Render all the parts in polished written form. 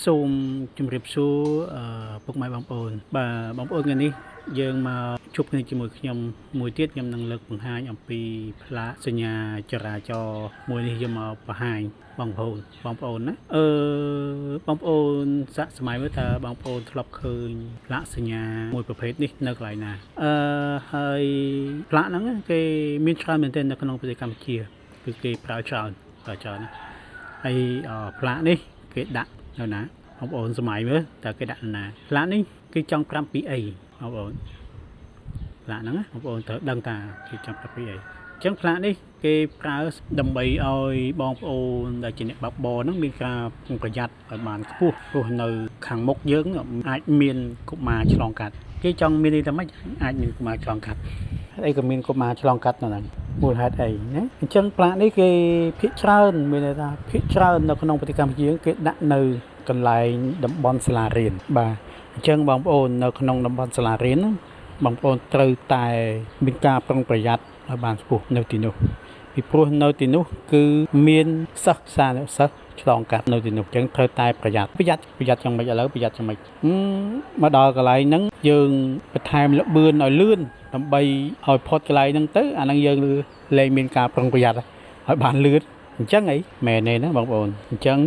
សូមជម្រាបសួរពុកម៉ែបងប្អូនបាទបងប្អូនថ្ងៃនេះយើងមកជួបគ្នាជាមួយខ្ញុំមួយទៀតខ្ញុំនឹងលើកបង្ហាញអំពីផ្លាកសញ្ញាចរាចរណ៍មួយនេះយកមកបង្ហាញបងប្អូនណាបងប្អូនសាកសម័យមើលតើបងប្អូនធ្លាប់ឃើញផ្លាកសញ្ញាមួយប្រភេទនេះនៅកន្លែងណាហើយផ្លាកហ្នឹងគេមានច្រើនមែនទែននៅក្នុងប្រទេសកម្ពុជាគឺគេប្រើច្រើនណាហើយផ្លាកនេះគេដាក់នៅណាបងប្អូនសម័យមើលតើគេដាក់នៅណាផ្លាកនេះគេចង់ប្រាប់ពីអីបងប្អូនផ្លាកហ្នឹងបងប្អូនត្រូវដឹងថាគេចង់ប្រាប់ពីអីអញ្ចឹងផ្លាកនេះគេប្រើដើម្បីឲ្យបងប្អូនដែលជាអ្នកបើកបរហ្នឹងមានការប្រុងប្រយ័ត្នឲ្យបានខ្ពស់ព្រោះនៅខាងមុខយើងអាចមានកុមារឆ្លងកាត់គេចង់មានន័យថាម៉េចអាចមានកុមារឆ្លងកាត់អីក៏មានកុមារឆ្លងកាត់នៅហ្នឹងមូលហេតុអីណាអញ្ចឹងផ្លាកនេះគេភាគច្រើនមានន័យថាភាគច្រើននៅក្នុងប្រទេសកម្ពុជាគេដាក់នៅកន្លែងតំបន់សាលារៀនបាទអញ្ចឹងបងប្អូននៅក្នុងតំបន់សាលារៀនបងប្អូនត្រូវតែមានការប្រុងប្រយ័ត្នឲ្យបានខ្ពស់នៅទីនោះពីព្រោះនៅទីនោះគឺមានសិស្សសានុសិស្សឆ្លងកាត់នៅទីនោះអញ្ចឹងត្រូវតែប្រយ័ត្នយ៉ាងម៉េចឥឡូវប្រយ័ត្នយ៉ាងម៉េចមកដល់កន្លែងហ្នឹងយើងបន្ថែមលបឿនឲ្យលឿនដើម្បីឲ្យផុតកន្លែងហ្នឹងទៅអាហ្នឹងយើងលែងមានការប្រុងប្រយ័ត្នឲ្យបានលឿនអញ្ចឹងអីមែនទេណាបងប្អូនអញ្ចឹង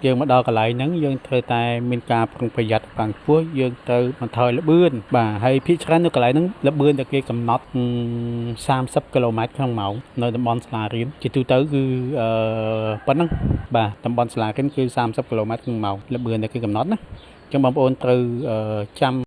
យើងមកដល់កន្លែងហ្នឹងយើងត្រូវតែមានការប្រុងប្រយ័ត្នបានខ្ពស់យើងត្រូវបន្ថយលបឿនបាទហើយភាគច្រើននៅកន្លែងហ្នឹងលបឿនតែគេកំណត់30គីឡូម៉ែត្រក្នុងម៉ោងនៅតំបន់សាលារៀនជាទូទៅគឺប៉ុណ្ណឹងបាទតំបន់សាលារៀនគឺ30គីឡូម៉ែត្រក្នុងម៉ោងលបឿនតែគេកំណត់ណាអញ្ចឹងបងប្អូនត្រូវចាំ